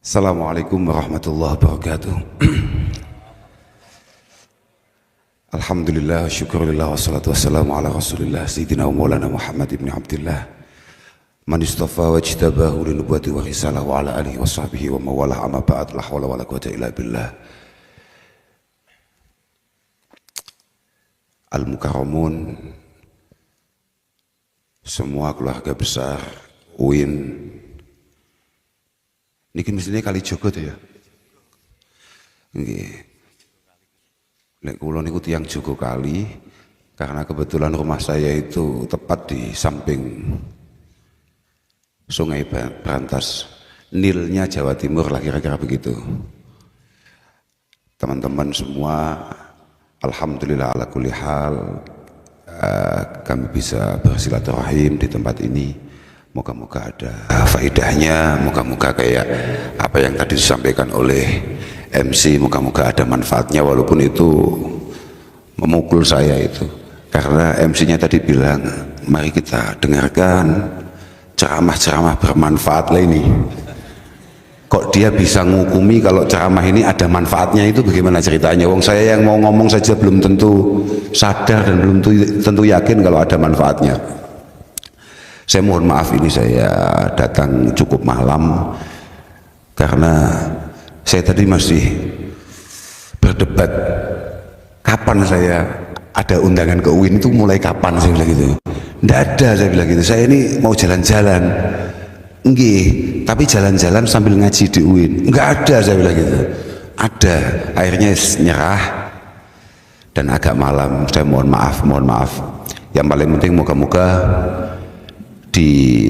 Assalamualaikum warahmatullahi wabarakatuh. Alhamdulillah, syukurillah, wassalatu wassalamu ala rasulillah Sayyidina wa maulana Muhammad ibn Abdillah man istafa wa jtabahu li nubuwati wa risalah wa ala alihi wa sahbihi wa mawalah amma ba'd. La hawla wa la quwwata illa billah. Al-Mukarramun, semua keluarga besar UIN. Niki mestinya kali Jogo tuh ya. Nggih. Nek kula niku tiyang Jogo kali, karena kebetulan rumah saya itu tepat di samping Sungai Brantas, Nilnya Jawa Timur lah kira-kira begitu. Teman-teman semua, alhamdulillah ala kulli hal, kami bisa bersilaturahim di tempat ini. Moga-moga ada faedahnya, moga-moga kayak apa yang tadi disampaikan oleh MC, moga-moga ada manfaatnya walaupun itu memukul saya itu. Karena MC-nya tadi bilang, mari kita dengarkan ceramah-ceramah bermanfaat lah ini. Kok dia bisa ngukumi kalau ceramah ini ada manfaatnya, itu bagaimana ceritanya? Wong saya yang mau ngomong saja belum tentu sadar dan belum tentu yakin kalau ada manfaatnya. Saya mohon maaf ini saya datang cukup malam karena saya tadi masih berdebat kapan saya ada undangan ke UIN, itu mulai kapan saya bilang gitu. Tidak ada, saya bilang gitu. Saya ini mau jalan-jalan. Nggih, tapi jalan-jalan sambil ngaji di UIN. Enggak ada, saya bilang gitu. Ada, akhirnya nyerah dan agak malam. Saya mohon maaf. Yang paling penting moga-moga di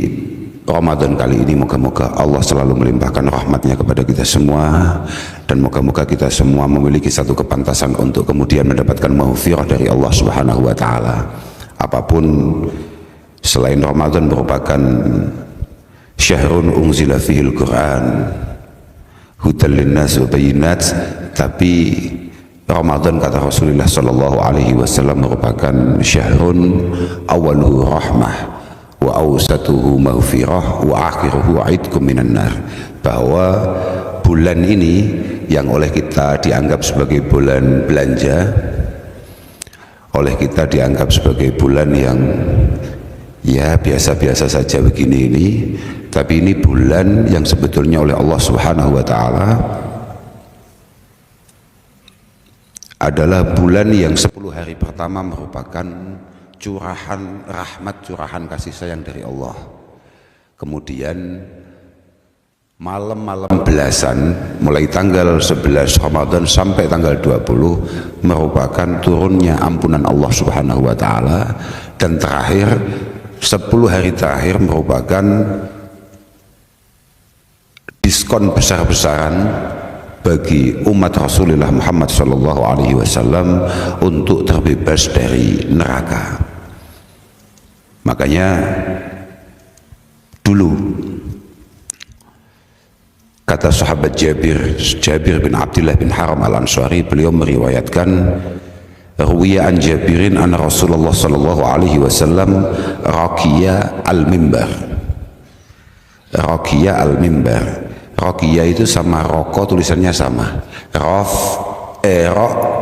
Ramadan kali ini moga-moga Allah selalu melimpahkan rahmatnya kepada kita semua, dan moga-moga kita semua memiliki satu kepantasan untuk kemudian mendapatkan maghfirah dari Allah Subhanahu wa taala. Apapun selain Ramadan merupakan syahrun unzila fihil Quran hudal linnas wa bayyinat, tapi Ramadan kata Rasulullah sallallahu alaihi wasallam merupakan syahrun awaluhu rahmah wa awsatuhu maghfirah wa akhiruhu aidkum minan nar. Bahwa bulan ini yang oleh kita dianggap sebagai bulan belanja, oleh kita dianggap sebagai bulan yang ya biasa-biasa saja begini ini, tapi ini bulan yang sebetulnya oleh Allah Subhanahu wa taala adalah bulan yang 10 hari pertama merupakan curahan rahmat, curahan kasih sayang dari Allah. Kemudian malam-malam belasan mulai tanggal 11 Ramadan sampai tanggal 20 merupakan turunnya ampunan Allah Subhanahu wa taala, dan terakhir 10 hari terakhir merupakan diskon besar-besaran bagi umat Rasulullah Muhammad sallallahu alaihi wasallam untuk terbebas dari neraka. Makanya dulu kata sahabat Jabir bin Abdullah bin Haram al-Ansari, beliau meriwayatkan, ruwiya an Jabirin anna Rasulullah sallallahu alaihi wasallam raqiya al-mimbar. Raqiya al-mimbar. Raqiya itu sama roko tulisannya sama,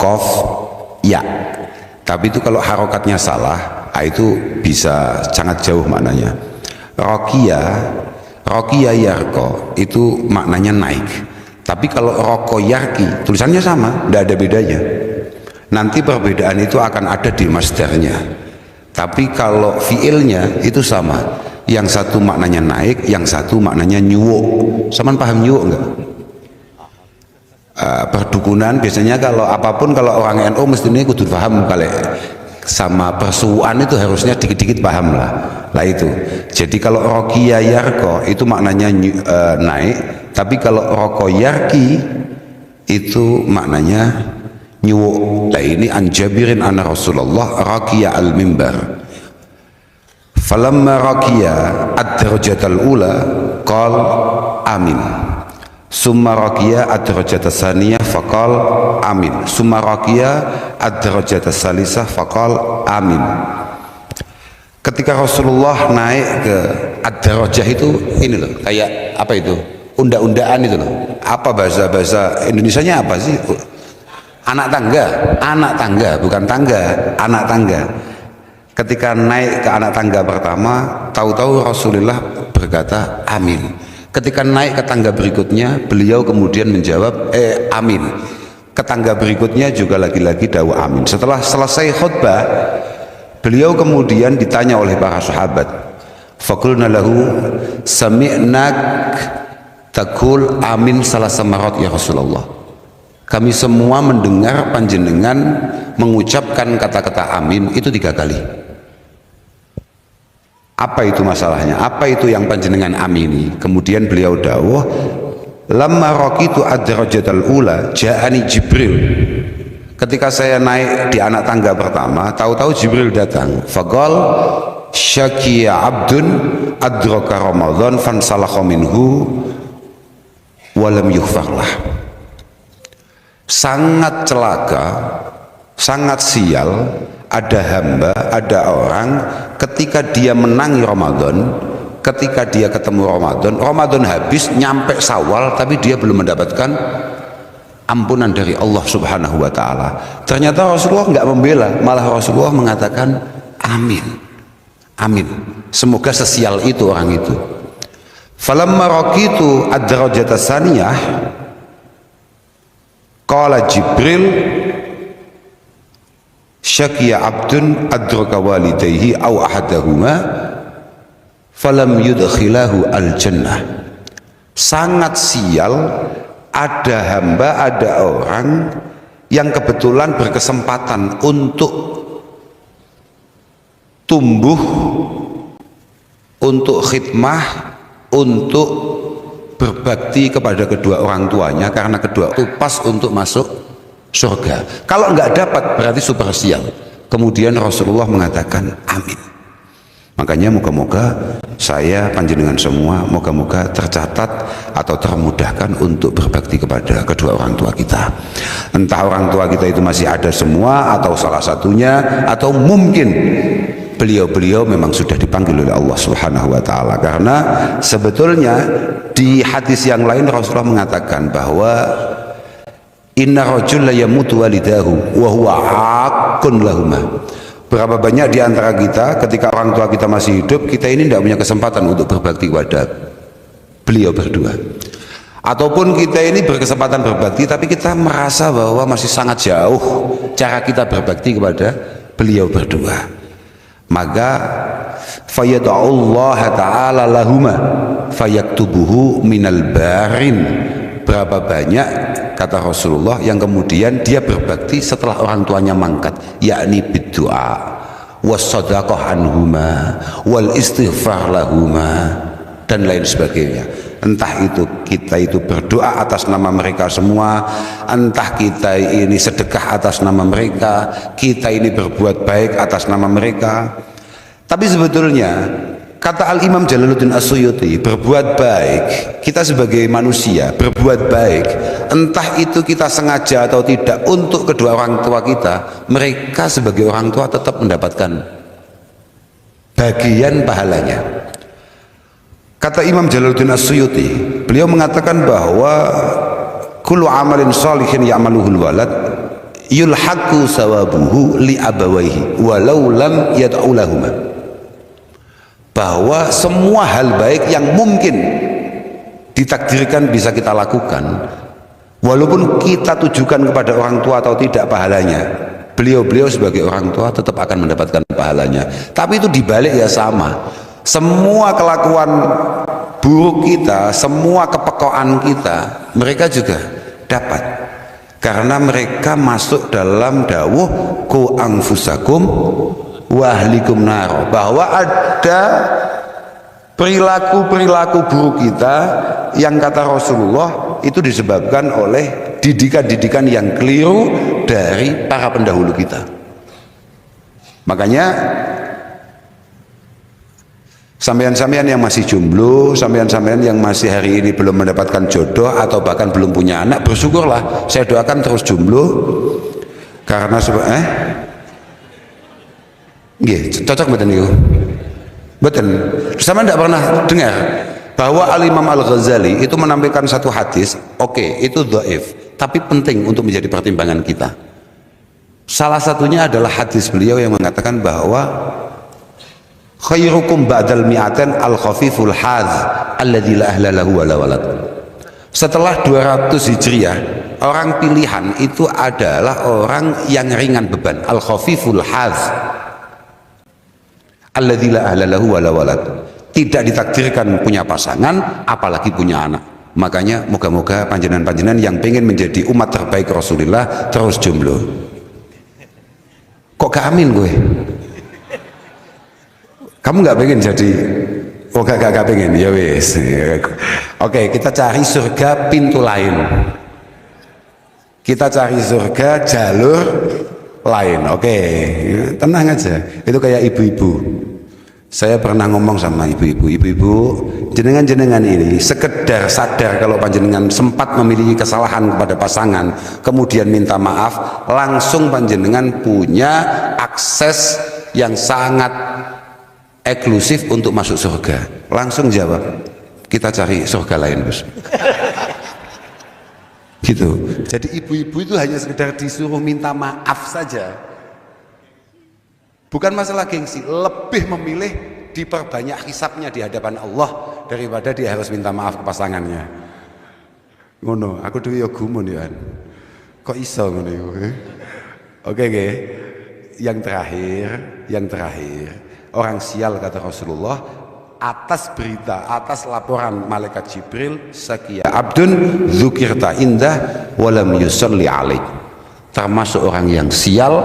kof ya, tapi itu kalau harokatnya salah, itu bisa sangat jauh maknanya. Raqiya yarko itu maknanya naik, tapi kalau roko yarki tulisannya sama, tidak ada bedanya. Nanti perbedaan itu akan ada di masdarnya, tapi kalau fiilnya itu sama. Yang satu maknanya naik, yang satu maknanya nyuwuk. Saman paham nyuwuk enggak? Perdukunan biasanya kalau apapun, kalau orang NU mestinya kudu paham, kalau sama persuuan itu harusnya dikit-dikit paham lah. Lah itu. Jadi kalau roqiya yarko itu maknanya naik, tapi kalau roko yarki itu maknanya nyuwuk. Nah ini an Jabirin anna Rasulullah raqiya al-mimbar. Falamma raqiya ad-darajatal ula qal amin, summa raqiya ad-darajatas saniyah faqal amin, summa raqiya ad-darajatas salisah faqal amin. Ketika Rasulullah naik ke ad-darajah itu ini loh, kayak apa itu, unda-undaan itu loh. Apa bahasa Indonesianya apa sih? Anak tangga, bukan tangga, anak tangga. Ketika naik ke anak tangga pertama, tahu-tahu Rasulullah berkata amin. Ketika naik ke tangga berikutnya, beliau kemudian menjawab amin. Ke tangga berikutnya juga lagi-lagi dawuh amin. Setelah selesai khutbah, beliau kemudian ditanya oleh para sahabat, faqulna lahu sami'nak taqul amin salasa marat ya Rasulullah. Kami semua mendengar panjenengan mengucapkan kata-kata amin itu 3 kali. Apa itu masalahnya? Apa itu yang panjenengan amini? Kemudian beliau dawuh, lamma raqitu ad-darajatal ula ja'ani Jibril. Ketika saya naik di anak tangga pertama, tahu-tahu Jibril datang. Faqal syakiya abdun adraka Ramadan fansalakha minhu walam yughfarlah. Sangat celaka, sangat sial, ada hamba, ada orang ketika dia menangi Ramadan, ketika dia ketemu Ramadan habis, nyampe Syawal tapi dia belum mendapatkan ampunan dari Allah Subhanahu wa taala. Ternyata Rasulullah nggak membela, malah Rasulullah mengatakan amin. Amin. Semoga sesial itu orang itu. Falamma raqitu ad-darajata tsaniyah qala Jibril syakiya abdun adraka walidayhi aw ahadahuma falam yudkhilahu al-jannah. Sangat sial, ada hamba, ada orang yang kebetulan berkesempatan untuk tumbuh, untuk khidmah, untuk berbakti kepada kedua orang tuanya, karena kedua itu pas untuk masuk surga. Kalau nggak dapat berarti super sial. Kemudian Rasulullah mengatakan amin. Makanya moga-moga saya, panjenengan semua, moga-moga tercatat atau termudahkan untuk berbakti kepada kedua orang tua kita. Entah orang tua kita itu masih ada semua atau salah satunya, atau mungkin beliau-beliau memang sudah dipanggil oleh Allah Subhanahu wa taala. Karena sebetulnya di hadis yang lain Rasulullah mengatakan bahwa inna rajul la yamutu walidahu wa huwa aqun lahuma. Berapa banyak di antara kita ketika orang tua kita masih hidup, kita ini tidak punya kesempatan untuk berbakti kepada beliau berdua. Ataupun kita ini berkesempatan berbakti tapi kita merasa bahwa masih sangat jauh cara kita berbakti kepada beliau berdua. Maka fayad'ullah ta'ala lahuma fayaktubuhu minal barin. Berapa banyak, kata Rasulullah, yang kemudian dia berbakti setelah orang tuanya mangkat, yakni biddu'a wassadaqah anhuma wal istighfar lahuma dan lain sebagainya. Entah itu kita itu berdoa atas nama mereka semua, entah kita ini sedekah atas nama mereka, kita ini berbuat baik atas nama mereka. Tapi sebetulnya kata Al-Imam Jalaluddin As-Suyuti, berbuat baik, kita sebagai manusia berbuat baik, entah itu kita sengaja atau tidak untuk kedua orang tua kita, mereka sebagai orang tua tetap mendapatkan bagian pahalanya. Kata Imam Jalaluddin As-Suyuti, beliau mengatakan bahwa kullu amalin shalihin ya'maluhul walad yulhaqu sawabuhu li abawaihi walau lam yad'u lahuma. Bahwa semua hal baik yang mungkin ditakdirkan bisa kita lakukan, walaupun kita tujukan kepada orang tua atau tidak pahalanya, beliau-beliau sebagai orang tua tetap akan mendapatkan pahalanya. Tapi itu dibalik ya sama. Semua kelakuan buruk kita, semua kepekaan kita, mereka juga dapat, karena mereka masuk dalam dawuh ku anfusakum wa ahlikum nar, bahwa ada perilaku-perilaku buruk kita yang kata Rasulullah itu disebabkan oleh didikan-didikan yang keliru dari para pendahulu kita. Makanya sampean-sampean yang masih jomblo, sampean-sampean yang masih hari ini belum mendapatkan jodoh atau bahkan belum punya anak, bersyukurlah. Saya doakan terus jomblo, karena cocok betul niku. Betul. Sama tidak pernah dengar bahwa Al-Imam Al-Ghazali itu menampilkan satu hadis, oke, itu dhaif, tapi penting untuk menjadi pertimbangan kita. Salah satunya adalah hadis beliau yang mengatakan bahwa khairukum ba'dal mi'atan al-khafiful hadz alladzi la ahla lahu wa la walad. Setelah 200 Hijriah, orang pilihan itu adalah orang yang ringan beban, al-khafiful hadz alladzi la ahla lahu wa la walad. Tidak ditakdirkan punya pasangan, apalagi punya anak. Makanya moga-moga panjenengan-panjenengan yang pengen menjadi umat terbaik Rasulullah terus jomblo. Kok gak amin gue? Kamu nggak pengen jadi? Oh gak pengen, ya wis. Oke, kita cari surga pintu lain. Kita cari surga jalur lain. Oke, tenang aja. Itu kayak ibu-ibu. Saya pernah ngomong sama ibu-ibu, jenengan-jenengan ini sekedar sadar kalau panjenengan sempat memiliki kesalahan kepada pasangan, kemudian minta maaf, langsung panjenengan punya akses yang sangat eksklusif untuk masuk surga. Langsung jawab, kita cari surga lain, Bos. Gitu. Jadi ibu-ibu itu hanya sekedar disuruh minta maaf saja. Bukan masalah gengsi, lebih memilih diperbanyak hisabnya di hadapan Allah daripada dia harus minta maaf ke pasangannya. Ngono, aku dulu ya gumun ya. Kok iso ngono iku? Oke. Yang terakhir, orang sial kata Rasulullah atas berita, atas laporan malaikat Jibril, sakia abdun dzukirta indah walam yusalli alaik. Termasuk orang yang sial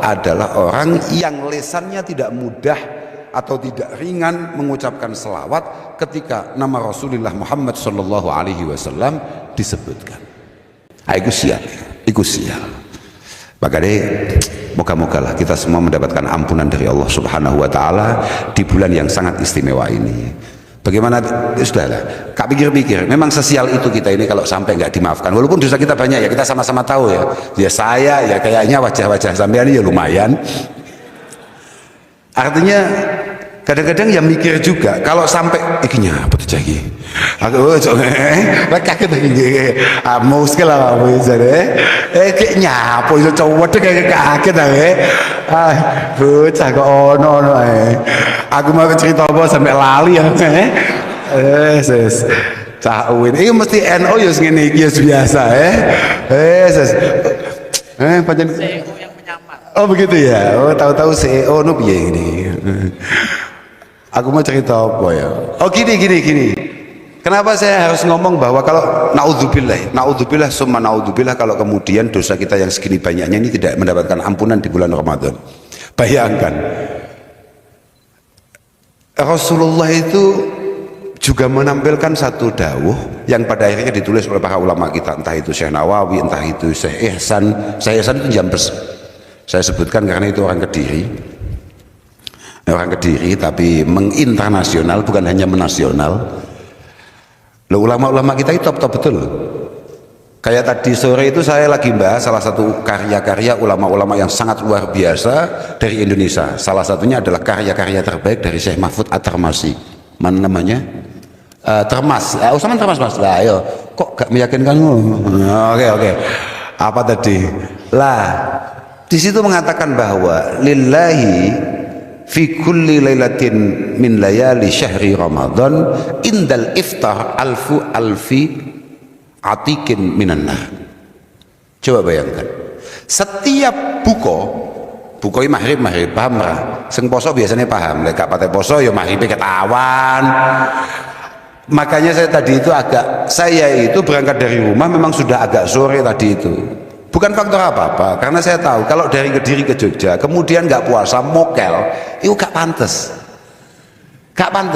adalah orang yang lesannya tidak mudah atau tidak ringan mengucapkan selawat ketika nama Rasulullah Muhammad sallallahu alaihi wasallam disebutkan. Itu sial. Maka moga-moga lah kita semua mendapatkan ampunan dari Allah Subhanahu wa taala di bulan yang sangat istimewa ini. Bagaimana? Sudahlah, kak pikir-pikir, memang sesial itu kita ini kalau sampai nggak dimaafkan, walaupun dosa kita banyak ya, kita sama-sama tahu ya. Ya saya ya kayaknya wajah-wajah sampean ya lumayan. Artinya kadang-kadang ya mikir juga kalau sampai ikinya apa terjadi. Aku kaget lagi. Mau sekali lah mau jadi. Kayaknya apa itu cowok tuh kayak kaget lagi. Bocah kok ono. Aku mau cerita apa sampai lali ya. Ses. Cawin. Ini mesti NO ya ngene iki biasa ses. Pancen CEO yang menyamar. Oh begitu ya. Oh tahu-tahu CEO no piye ini. Aku mau cerita apa ya? Oh gini. Kenapa saya harus ngomong bahwa kalau naudzubillah summa naudzubillah kalau kemudian dosa kita yang segini banyaknya ini tidak mendapatkan ampunan di bulan Ramadan. Bayangkan Rasulullah itu juga menampilkan satu dawuh yang pada akhirnya ditulis oleh para ulama kita, entah itu Syekh Nawawi, entah itu Syekh Ihsan. Syekh Ihsan itu Jambres. Saya sebutkan karena itu orang Kediri tapi menginternasional, bukan hanya menasional. Loh, ulama-ulama kita itu top betul. Kayak tadi sore itu saya lagi bahas salah satu karya-karya ulama-ulama yang sangat luar biasa dari Indonesia. Salah satunya adalah karya-karya terbaik dari Syekh Mahfud At-Tarmasi. Mana namanya? Termas. Usahaman Termas Mas. Lah ayo, kok gak meyakinkan? Oke. Apa tadi? Lah, di situ mengatakan bahwa lillahi fi kulli lailatin min layali syahri Ramadan indal iftar alfi atikin minan nar. Coba bayangkan, setiap buko maghrib paham ra? Sing poso biasanya paham, lek gak pate poso ya maghribe ketahuan. Makanya saya itu berangkat dari rumah memang sudah agak sore tadi itu. Bukan faktor apa-apa, karena saya tahu kalau dari Kediri ke Jogja kemudian nggak puasa mokel itu gak pantas,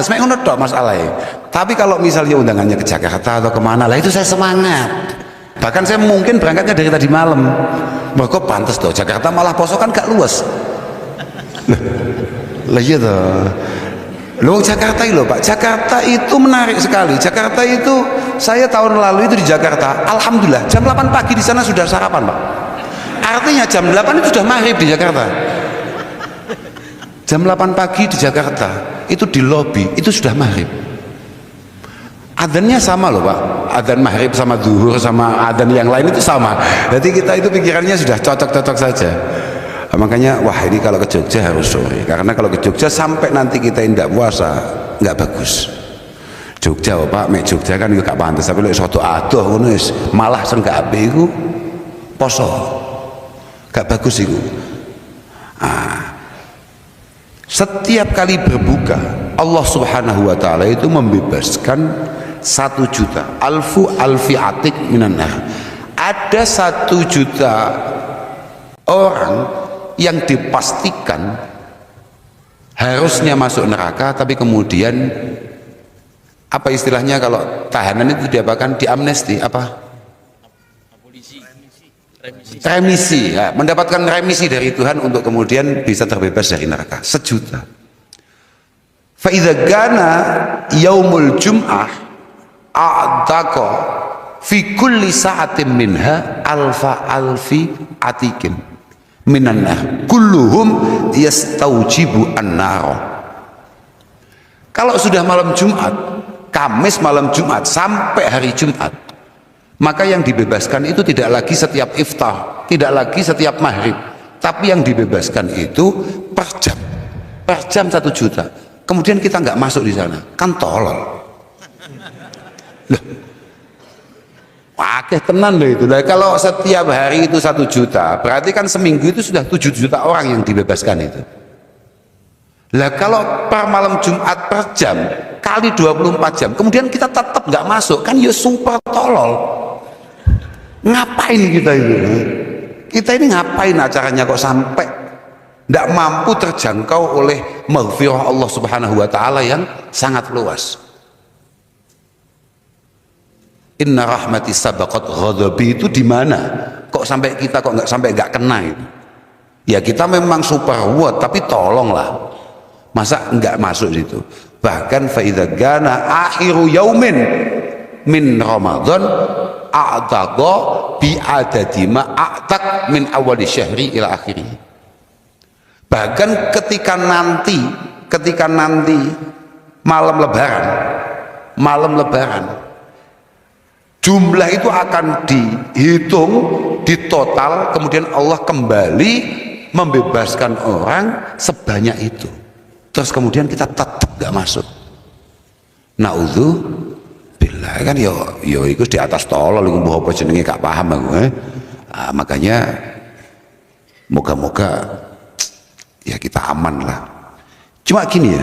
mek ngono tok masalahnya. Tapi kalau misalnya undangannya ke Jakarta atau kemana lah itu saya semangat, bahkan saya mungkin berangkatnya dari tadi malam. Kok pantas toh Jakarta malah poso kan gak luas lah iya toh. Loh Jakarta itu loh Pak, Jakarta itu menarik sekali. Jakarta itu saya tahun lalu itu di Jakarta, alhamdulillah jam 8 pagi di sana sudah sarapan Pak. Artinya jam 8 itu sudah maghrib di Jakarta. Jam 8 pagi di Jakarta itu di lobi itu sudah maghrib. Adzannya sama loh Pak, adzan maghrib sama zuhur sama adzan yang lain itu sama. Jadi kita itu pikirannya sudah cocok-cocok saja. Makanya wah ini kalau ke Jogja harus sore, karena kalau ke Jogja sampai nanti kita tidak puasa nggak bagus. Jogja Pak, mek Jogja kan juga gak pantas, tapi lek soto adoh ngono wis malah senggak ape iku poso. Gak bagus iku. Setiap kali berbuka Allah Subhanahu wa taala itu membebaskan 1 juta alfi atik minan nar. Ada 1 juta orang yang dipastikan harusnya masuk neraka, tapi kemudian apa istilahnya kalau tahanan itu diapakan, diamnesti apa? Remisi ya, mendapatkan remisi dari Tuhan untuk kemudian bisa terbebas dari neraka. 1 juta. Fa idza kana yaumul jum'ah a'taqa fi kulli sa'atin minha alfi atikin minan nar kulluhum yastaujibu an-nar. Kalau sudah malam Jumat, Kamis malam Jumat sampai hari Jumat, maka yang dibebaskan itu tidak lagi setiap iftar, tidak lagi setiap maghrib, tapi yang dibebaskan itu per jam 1 juta. Kemudian kita nggak masuk di sana, kan tolol. Loh, wakil tenan loh itu. Nah, kalau setiap hari itu 1 juta, berarti kan seminggu itu sudah 7 juta orang yang dibebaskan itu. Lah kalau per malam Jumat per jam kali 24 jam, kemudian kita tetap nggak masuk, kan ya super tolol. Ngapain kita ini? Kita ini ngapain acaranya kok sampai tidak mampu terjangkau oleh maghfirah Allah Subhanahu wa taala yang sangat luas. Inna rahmati sabaqat ghadabi itu di mana? Kok sampai kita kok nggak kena itu? Ya kita memang super what, tapi tolonglah. Masa nggak masuk situ? Bahkan fa idza gana akhiru yaumin min Ramadan a'taqa bi adadi ma a'taq min awal syahri ila akhirih. Bahkan ketika nanti malam lebaran jumlah itu akan dihitung, ditotal, kemudian Allah kembali membebaskan orang sebanyak itu. Terus kemudian kita tetap gak masuk. Naudzubillah, kan yo iku di atas tolol iku mbah apa jenenge gak paham aku. Makanya moga-moga ya kita aman lah. Cuma gini ya,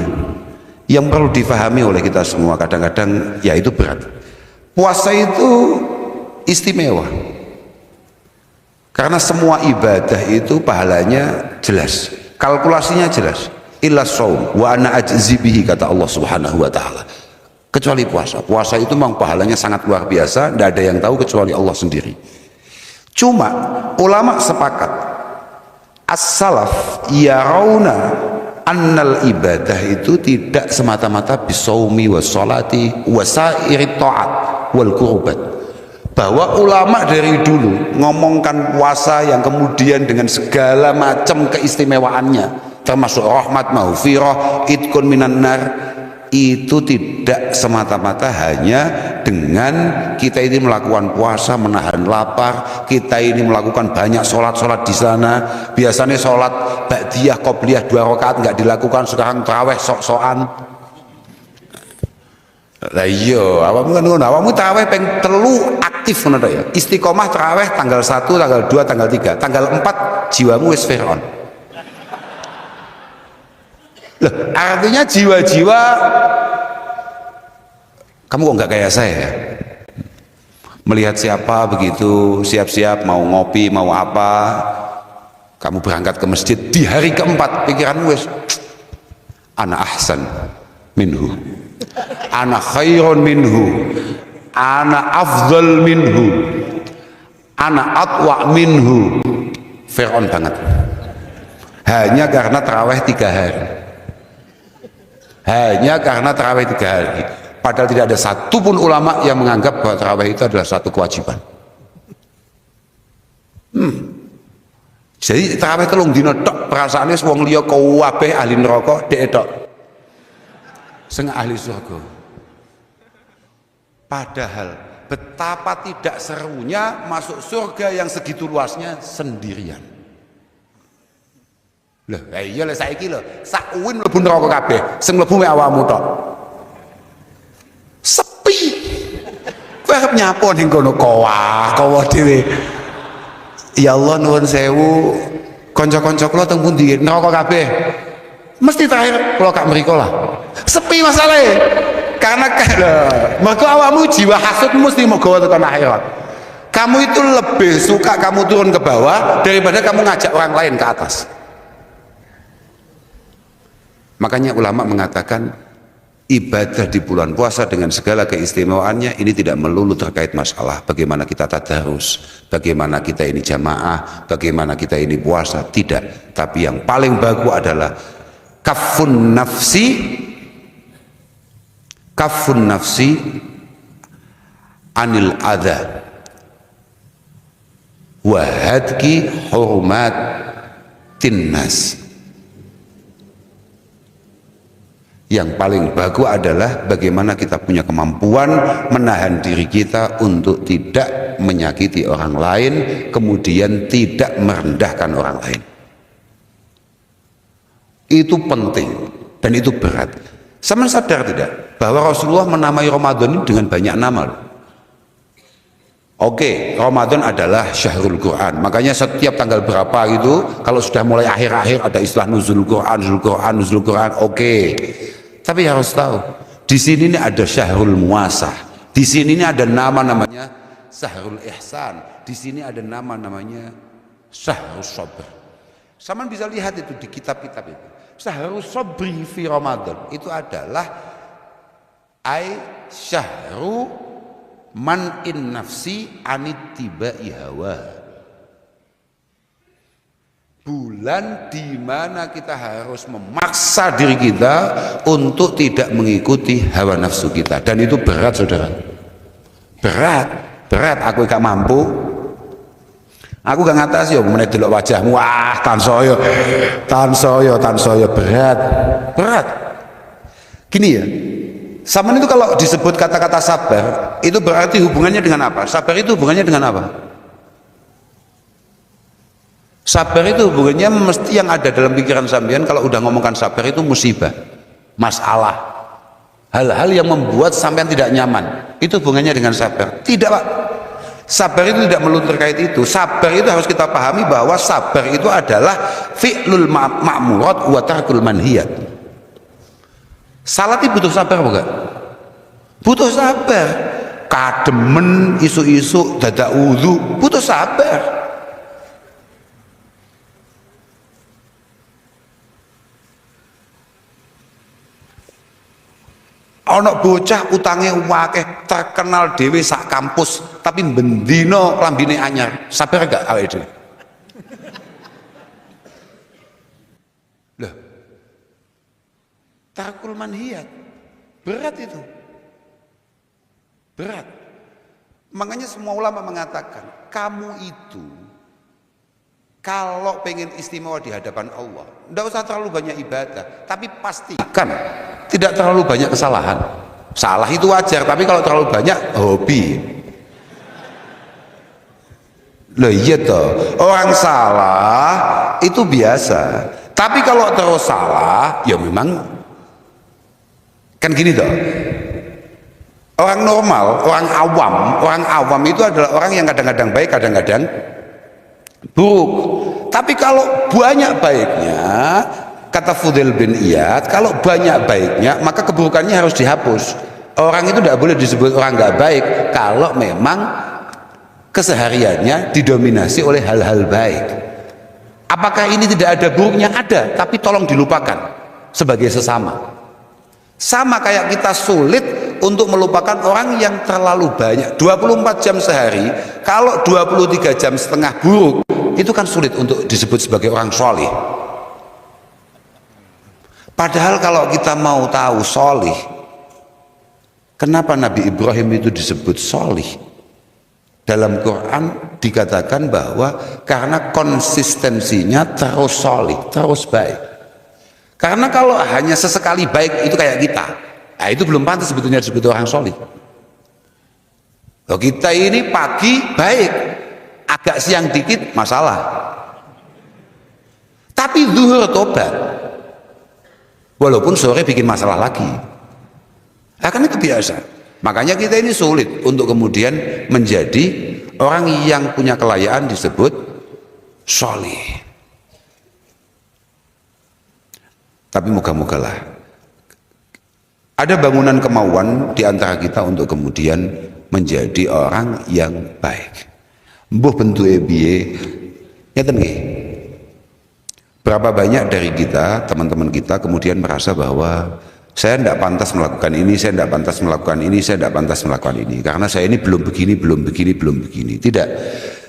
yang perlu difahami oleh kita semua, kadang-kadang ya itu berat. Puasa itu istimewa karena semua ibadah itu pahalanya jelas, kalkulasinya jelas. Illa shaum wa ana ajzi bihi, kata Allah Subhanahu wa taala. Kecuali puasa. Puasa itu memang pahalanya sangat luar biasa, tidak ada yang tahu kecuali Allah sendiri. Cuma ulama sepakat, as-salaf yarawna annal ibadah itu tidak semata-mata bisaumi wa sholati wa sairi ta'at wal qurbat. Bahwa ulama dari dulu ngomongkan puasa yang kemudian dengan segala macam keistimewaannya, termasuk rahmat, maghfirah, idkun minan nar, itu tidak semata-mata hanya dengan kita ini melakukan puasa, menahan lapar, kita ini melakukan banyak sholat di sana. Biasanya sholat ba'diyah, qobliyah 2 rakaat nggak dilakukan, sekarang taraweh sok-sokan. Lah iya, awamu kan ngono, awamu taraweh peng 3 aktif ngono ya. Istiqomah taraweh tanggal 1, tanggal 2, tanggal 3, tanggal 4 jiwamu wis Fir'aun. Loh, artinya jiwa-jiwa kamu kok nggak kayak saya ya? Melihat siapa begitu siap-siap mau ngopi mau apa, kamu berangkat ke masjid di hari keempat, pikiranmu wis ana ahsan minhu, ana khairun minhu, ana afdal minhu, ana atwa minhu. Fir'aun banget hanya karena taraweh 3 hari, hanya karena tarawih 3 hari. Padahal tidak ada satupun ulama yang menganggap bahwa tarawih itu adalah satu kewajiban. Jadi tarawih 3 dina tok, perasaannya wong liya kabeh ahli neraka, dhek tok sing ahli surga. Padahal betapa tidak serunya masuk surga yang segitu luasnya sendirian. Loh, iya lho saiki lho, sak uwin mlebu neraka kabeh, sing mlebu mek awakmu tok. Sepi. Kowe arep nyapa ning kono kowa dhewe. Ya Allah nuwun sewu, kanca-kanca kula teng pundi neraka kabeh. Mesti terakhir kula gak mriko lah. Sepi masalahe. Karena mergo awakmu jiwa hasud mesti mau gawa tekan akhirat. Kamu itu lebih suka kamu turun ke bawah daripada kamu ngajak orang lain ke atas. Makanya ulama mengatakan ibadah di bulan puasa dengan segala keistimewaannya ini tidak melulu terkait masalah bagaimana kita tadarus, bagaimana kita ini jamaah, bagaimana kita ini puasa, tidak. Tapi yang paling bagus adalah kafun nafsi anil adha wa hadki hurmatin nas. Yang paling bagus adalah bagaimana kita punya kemampuan menahan diri kita untuk tidak menyakiti orang lain, kemudian tidak merendahkan orang lain. Itu penting dan itu berat. Sama sadar tidak bahwa Rasulullah menamai Ramadan ini dengan banyak nama. Oke, Ramadan adalah syahrul Quran. Makanya setiap tanggal berapa gitu, kalau sudah mulai akhir-akhir ada istilah nuzul Quran. Oke. Tapi harus tahu, di sini ini ada syahrul muasah. Di sini ini ada nama namanya syahrul ihsan. Di sini ada nama namanya syahrul sabr. Saman bisa lihat itu di kitab-kitab itu. Syahrul sabri fi Ramadan itu adalah syahru man in nafsi anittiba'i hawa. Bulan di mana kita harus memaksa diri kita untuk tidak mengikuti hawa nafsu kita, dan itu berat saudara, berat. Aku gak mampu, aku gak ngatasi ya meneh delok wajahmu, wah tansaya berat. Gini ya, sama itu kalau disebut kata-kata sabar itu berarti hubungannya dengan apa? Sabar itu hubungannya dengan apa? Sabar itu hubungannya mesti yang ada dalam pikiran sampean kalau udah ngomongkan sabar itu musibah, masalah, hal-hal yang membuat sampean tidak nyaman. Itu hubungannya dengan sabar. Tidak Pak, sabar itu tidak melulu terkait itu. Sabar itu harus kita pahami bahwa sabar itu adalah fi'lul ma'murat wa tarkul manhiyat. Salat itu butuh sabar bukan? Butuh sabar. Kademen isu-isu dadak wudu butuh sabar. Ana bocah utange akeh terkenal dhewe sak kampus tapi bendino klambine anyar, sabar gak awake dhewe? Loh, tarkul manhiyat berat itu, berat. Makanya semua ulama mengatakan kamu itu kalau pengen istimewa di hadapan Allah, tidak usah terlalu banyak ibadah, tapi pastikan tidak terlalu banyak kesalahan. Salah itu wajar, tapi kalau terlalu banyak hobi. Loh iya toh, orang salah itu biasa, tapi kalau terus salah ya memang kan gini toh. Orang normal, orang awam itu adalah orang yang kadang-kadang baik, kadang-kadang buruk. Tapi kalau banyak baiknya, kata Fudail bin Iyad, kalau banyak baiknya maka keburukannya harus dihapus. Orang itu tidak boleh disebut orang nggak baik kalau memang kesehariannya didominasi oleh hal-hal baik. Apakah ini tidak ada buruknya? Ada, tapi tolong dilupakan sebagai sesama. Sama kayak kita sulit untuk melupakan orang yang terlalu banyak 24 jam sehari. Kalau 23 jam setengah buruk, itu kan sulit untuk disebut sebagai orang solih. Padahal kalau kita mau tahu solih, kenapa Nabi Ibrahim itu disebut solih? Dalam Quran dikatakan bahwa karena konsistensinya terus solih, terus baik. Karena kalau hanya sesekali baik itu kayak kita, nah itu belum pantas sebetulnya disebut orang solih. Loh, kita ini pagi baik, agak siang dikit masalah. Tapi zuhur tobat. Walaupun sore bikin masalah lagi. Karena itu biasa. Makanya kita ini sulit untuk kemudian menjadi orang yang punya kelayaan disebut sholih. Tapi moga-mogalah ada bangunan kemauan di antara kita untuk kemudian menjadi orang yang baik. Mbuh bentuke piye? Ngeten nggih. Berapa banyak dari kita, teman-teman kita kemudian merasa bahwa saya tidak pantas melakukan ini, saya tidak pantas melakukan ini, saya tidak pantas melakukan ini karena saya ini belum begini, belum begini, belum begini. Tidak.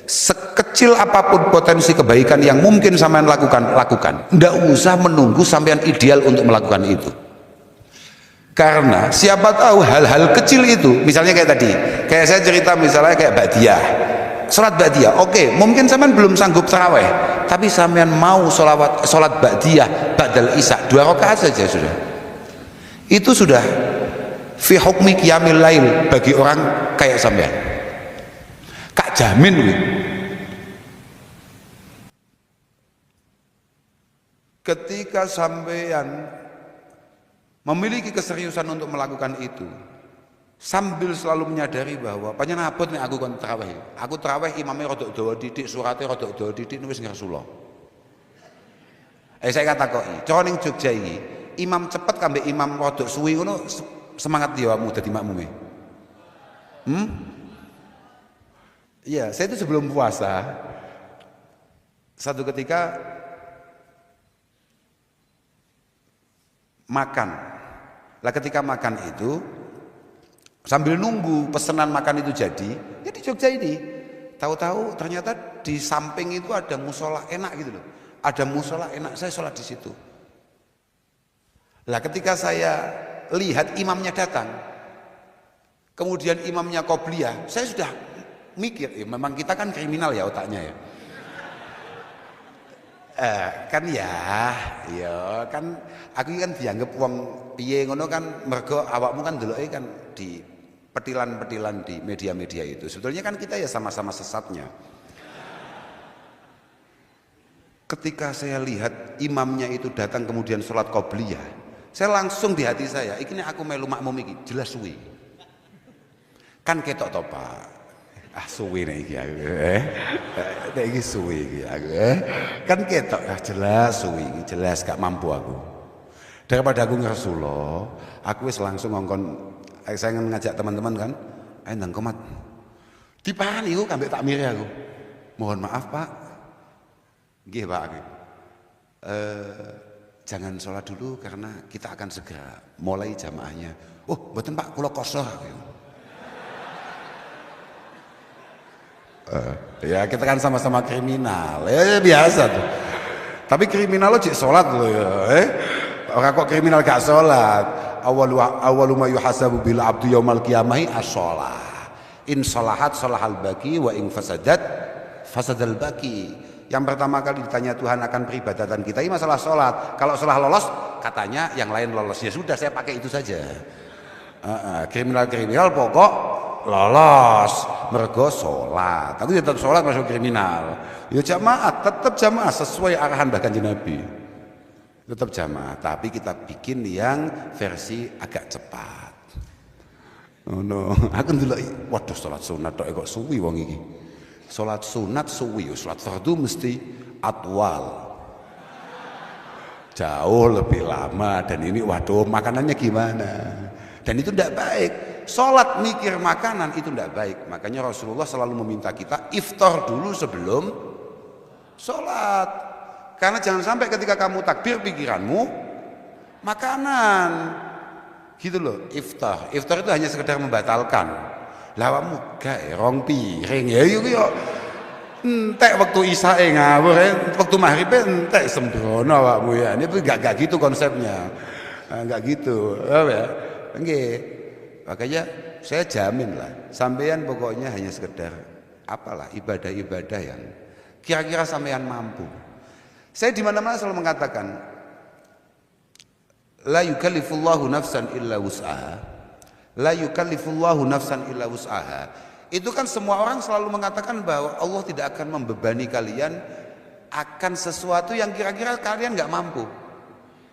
Sekecil apapun potensi kebaikan yang mungkin sampean lakukan, lakukan. Tidak usah menunggu sampean ideal untuk melakukan itu. Karena siapa tahu hal-hal kecil itu, misalnya kayak tadi, kayak saya cerita misalnya kayak ba'diyah, sholat ba'diyah, oke, mungkin sampean belum sanggup tarawih, tapi sampean mau sholat ba'diyah, ba'dal isya, 2 rakaat saja sudah. Itu sudah fi hukmi qiyamil lail bagi orang kayak sampean. Kak jamin loh. Ketika sampean memiliki keseriusan untuk melakukan itu, sambil selalu menyadari bahwa panjenengan abot nek aku kon tarawih. Aku tarawih imamnya rodok dawa didik, surate rodok dawa didik wis ngersula. Saya katakoki, cara ning Jogja iki, imam cepet kambe imam rodok suwi ngono semangat dia awakmu dadi makmume. Iya, saya itu sebelum puasa satu ketika makan. Lah ketika makan itu sambil nunggu pesanan makan itu jadi, ya di Jogja ini tahu-tahu ternyata di samping itu ada musola enak gitu loh. Ada musola enak, saya sholat di situ. Lah ketika saya lihat imamnya datang, kemudian imamnya qobliyah, saya sudah mikir, ya memang kita kan kriminal ya otaknya ya. Kan kan aku kan dianggap wong piye ngono kan, mergo awakmu kan deloke kan di petilan-petilan di media-media itu. Sebetulnya kan kita ya sama-sama sesatnya. Ketika saya lihat imamnya itu datang kemudian sholat qobliyah, saya langsung di hati saya, iki nek aku melu makmum iki jelas suwi. Kan ketok to, Pak. Suwi nek iki aku. Nek iki suwi iki aku. Kan ketok jelas suwi iki, jelas gak mampu aku. Daripada aku ngersula, aku wis langsung ngongkon, saya ngajak teman-teman kan, ayo ndang komat. Dipahani iku kambek takmire aku. Mohon maaf, Pak. Nggih, Pak. Jangan sholat dulu karena kita akan segera mulai jamaahnya. Oh, mboten Pak, kula kosor. Ya kita kan sama-sama kriminal, ya biasa tuh. Tapi kriminal lo cek sholat lo ya, orang kok kriminal gak sholat. Awalu ma yuhasabu bil abdu yaumal qiyamah as-sholah. In sholahat sholahal baqi wa in fasadat fasadal baqi. Yang pertama kali ditanya Tuhan akan peribadatan kita ini masalah sholat. Kalau sholat lolos, katanya yang lain lolos. Ya sudah, saya pakai itu saja. Kriminal pokok lolos, mergo sholat. Aku tetap sholat masuk kriminal. Ya jamaah, tetap jamaah sesuai arahan bahkan Nabi. Tetap jamaah, tapi kita bikin yang versi agak cepat. Oh no, aku dulu, waduh sholat sunat kok suwi wong iki. Sholat sunat suwi, sholat fardu mesti atwal, jauh lebih lama. Dan ini waduh makanannya gimana, dan itu tidak baik. Sholat mikir makanan itu tidak baik. Makanya Rasulullah selalu meminta kita iftar dulu sebelum sholat, karena jangan sampai ketika kamu takbir pikiranmu makanan gitu loh. Iftar itu hanya sekedar membatalkan. Lawamu gak rong piring ya yuk yo entek waktu isyae ngawur, waktu maghrib entek sembrono awakmu ya. Ini gak gitu konsepnya, gak gitu ya. Nggih. Makanya saya jamin lah, sampean pokoknya hanya sekedar apalah ibadah-ibadah yang kira-kira sampean mampu. Saya di mana-mana selalu mengatakan la yukallifullahu nafsan illa wus'aha. La yukallifullahu nafsan illa wus'aha. Itu kan semua orang selalu mengatakan bahwa Allah tidak akan membebani kalian akan sesuatu yang kira-kira kalian nggak mampu.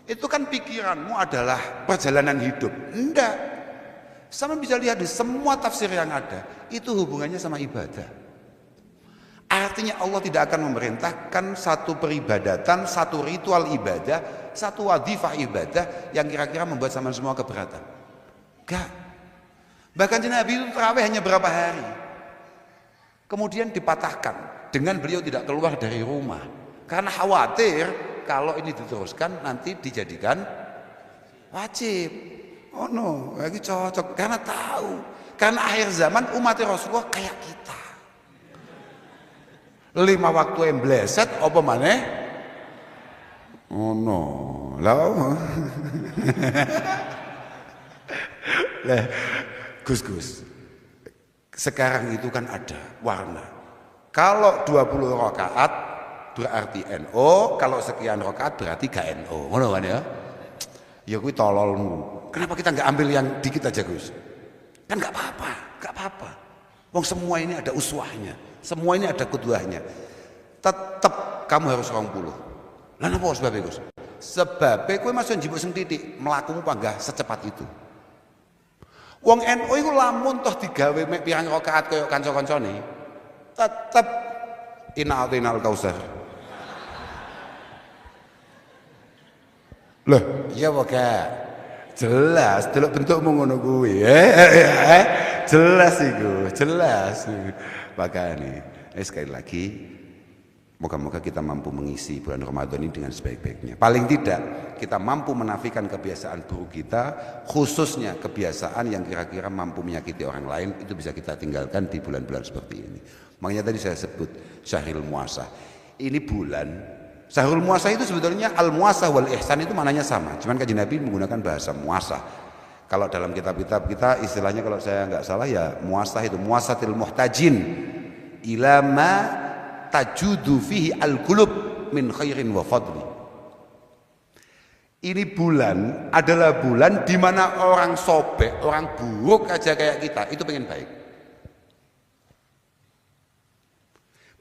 Itu kan pikiranmu adalah perjalanan hidup. Enggak. Sama bisa lihat di semua tafsir yang ada, itu hubungannya sama ibadah. Artinya Allah tidak akan memerintahkan satu peribadatan, satu ritual ibadah, satu wadifah ibadah yang kira-kira membuat sama semua keberatan. Enggak. Bahkan Nabi itu tarawih hanya berapa hari. Kemudian dipatahkan dengan beliau tidak keluar dari rumah. Karena khawatir kalau ini diteruskan nanti dijadikan wajib. Oh no, lagi cocok. Karena tahu. Karena akhir zaman umat Rasulullah kayak kita. 5 waktu yang bleset apa maneh? Oh no. Lah. Lah, Gus. Sekarang itu kan ada warna. Kalau 20 rakaat berarti NO, kalau sekian rakaat berarti gak NO. Ngono kan ya? Ya kuwi tololmu. Kenapa kita nggak ambil yang dikit aja, Gus? Kan nggak apa-apa. Wong semua ini ada uswahnya, semua ini ada kuduahnya. Tetap kamu harus 20. Lah napa sebabnya, Gus? Sebabnya kowe masuk njibuk sing titik, mlakumu panggah secepat itu. Wong NU iku lamun toh digawe mek pirang rakaat kaya kanca-kancane, tetep inal kausar. Loh, iya apa gak? Jelas, delok bentukmu ngono kuwi. Jelas iku, jelas. Makane, sekali lagi moga-moga kita mampu mengisi bulan Ramadan ini dengan sebaik-baiknya. Paling tidak kita mampu menafikan kebiasaan buruk kita, khususnya kebiasaan yang kira-kira mampu menyakiti orang lain, itu bisa kita tinggalkan di bulan-bulan seperti ini. Makanya tadi saya sebut Syahrul Muasah. Ini bulan Syahrul Muasah itu sebetulnya al-muasah wal ihsan itu maknanya sama. Cuman Kanjeng Nabi menggunakan bahasa muasah. Kalau dalam kitab-kitab kita istilahnya kalau saya nggak salah ya muasah itu muasatil muhtajin ila ma tajudu fihi al-qulub min khairin wa fadli. Ini bulan adalah bulan di mana orang sobek, orang buruk aja kayak kita itu pengen baik.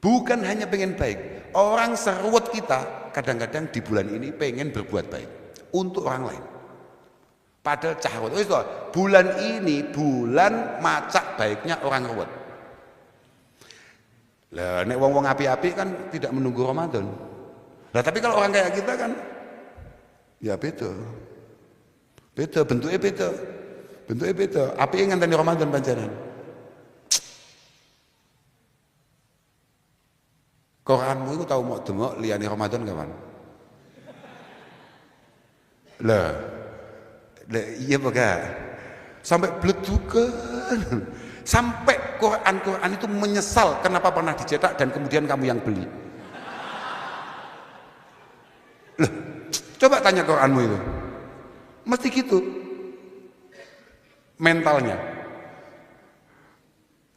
Bukan hanya pengen baik, orang seruat kita kadang-kadang di bulan ini pengen berbuat baik untuk orang lain. Padahal cahwat, bulan ini bulan macak baiknya orang ruwet. Lah nek wong-wong api-api kan tidak menunggu Ramadan. Lah tapi kalau orang kayak kita kan ya beda. Beda bentuknya beda. Bentuknya beda. Api ngenteni Ramadan panjenengan. Quranmu itu tahu mau demok liyane Ramadan kapan? Lah iya gak? Sampai bledukan. Sampai Quran itu menyesal kenapa pernah dicetak dan kemudian kamu yang beli. Loh, coba tanya Quranmu itu. Mesti gitu. Mentalnya.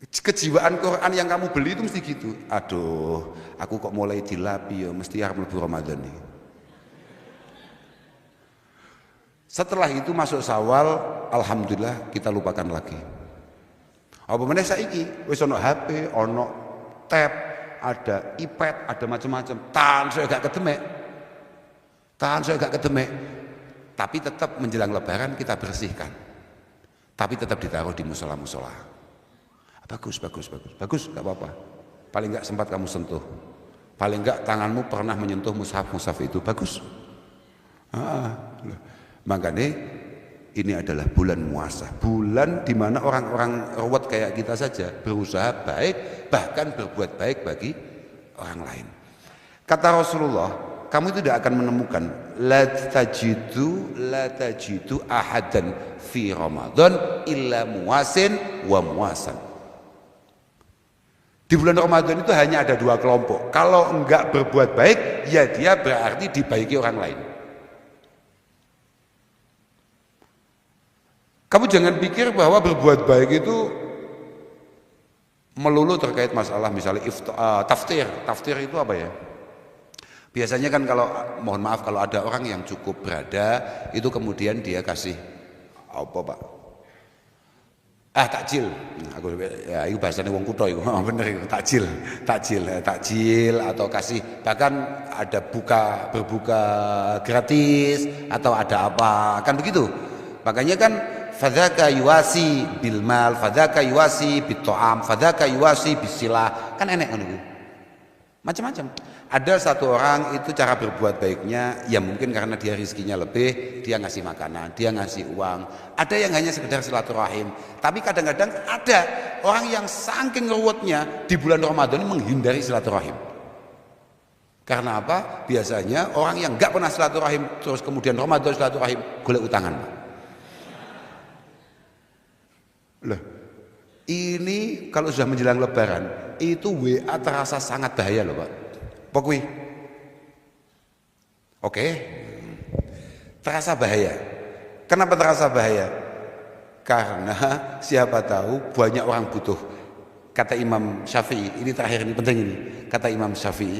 Kejiwaan Quran yang kamu beli itu mesti gitu. Aduh, aku kok mulai dilapi ya, mesti harus mlebu Ramadan nih. Setelah itu masuk Syawal, alhamdulillah kita lupakan lagi. Apa meneh saiki wis ono HP, ono tab, ada iPad, ada macam-macam. Tahan saya gak kedemek. Tapi tetap menjelang Lebaran kita bersihkan. Tapi tetap ditaruh di musola-musola. Bagus, gak apa-apa. Paling gak sempat kamu sentuh. Paling gak tanganmu pernah menyentuh mushaf itu, bagus. Makanya ini adalah bulan muasah, bulan di mana orang-orang ruwet kayak kita saja berusaha baik, bahkan berbuat baik bagi orang lain. Kata Rasulullah, kamu tidak akan menemukan la tajidu ahadan fi Ramadan illa muwasin wa muwasan. Di bulan Ramadan itu hanya ada 2 kelompok. Kalau enggak berbuat baik, ya dia berarti dibaiki orang lain. Kamu jangan pikir bahwa berbuat baik itu melulu terkait masalah misalnya taftir. Taftir itu apa ya? Biasanya kan kalau mohon maaf kalau ada orang yang cukup berada itu kemudian dia kasih apa Pak? Takjil. Aku ya itu bahasane wong kutha iku. Bener iku, takjil atau kasih, bahkan ada berbuka gratis atau ada apa, kan begitu. Makanya kan fadzaka yuwasi bil mal, fadzaka yuwasi bit ta'am, fadzaka yuwasi bisilah, kan enek ngono iku. Macam-macam. Ada satu orang itu cara berbuat baiknya ya mungkin karena dia rezekinya lebih, dia ngasih makanan, dia ngasih uang. Ada yang hanya sekedar silaturahim. Tapi kadang-kadang ada orang yang saking ruwetnya di bulan Ramadan menghindari silaturahim. Karena apa? Biasanya orang yang nggak pernah silaturahim terus kemudian Ramadan silaturahim, golek utangan. Loh, ini kalau sudah menjelang Lebaran itu WA terasa sangat bahaya loh Pak. Pokoknya, oke, terasa bahaya. Kenapa terasa bahaya? Karena siapa tahu banyak orang butuh. Kata Imam Syafi'i, ini terakhir ini penting ini. Kata Imam Syafi'i,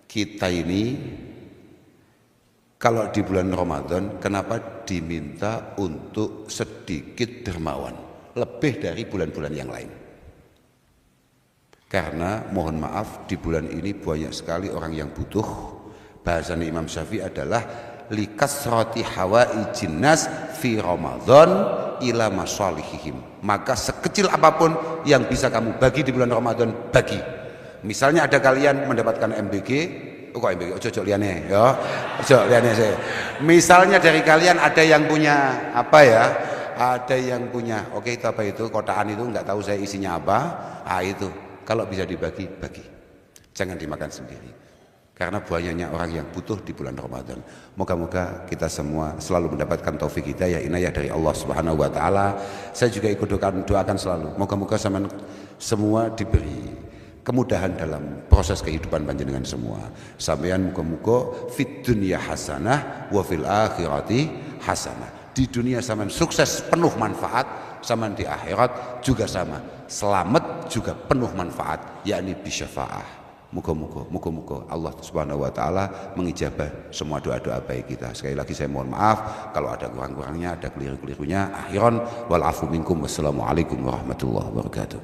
kita ini kalau di bulan Ramadan, kenapa diminta untuk sedikit dermawan, lebih dari bulan-bulan yang lain? Karena mohon maaf di bulan ini banyak sekali orang yang butuh. Bahasan Imam Syafi'i adalah likasrati hawaijin nas fi Ramadan ila masalihihim. Maka sekecil apapun yang bisa kamu bagi di bulan Ramadan, bagi. Misalnya ada kalian mendapatkan MBG, kok MBG, ojo liane ya. Ojo liane saya. Misalnya dari kalian ada yang punya apa ya? Ada yang punya, oke itu apa itu? Kotaan itu enggak tahu saya isinya apa. Itu kalau bisa dibagi, bagi. Jangan dimakan sendiri. Karena banyaknya orang yang butuh di bulan Ramadan. Moga-moga kita semua selalu mendapatkan taufik hidayah inayah dari Allah Subhanahu wa taala. Saya juga ikut doakan selalu. Moga-moga semua diberi kemudahan dalam proses kehidupan panjenengan semua. Sampeyan muga-muga fid dunya hasanah wa fil akhirati hasanah. Di dunia sampean sukses penuh manfaat, sampean di akhirat juga sama, selamat juga penuh manfaat, yakni bisyafaah. Muga-muga Allah Subhanahu wa taala mengijabah semua doa-doa baik kita. Sekali lagi saya mohon maaf kalau ada kurang-kurangnya, ada keliru-kelirunya. Akhiran wal afu minkum. Wassalamualaikum warahmatullahi wabarakatuh.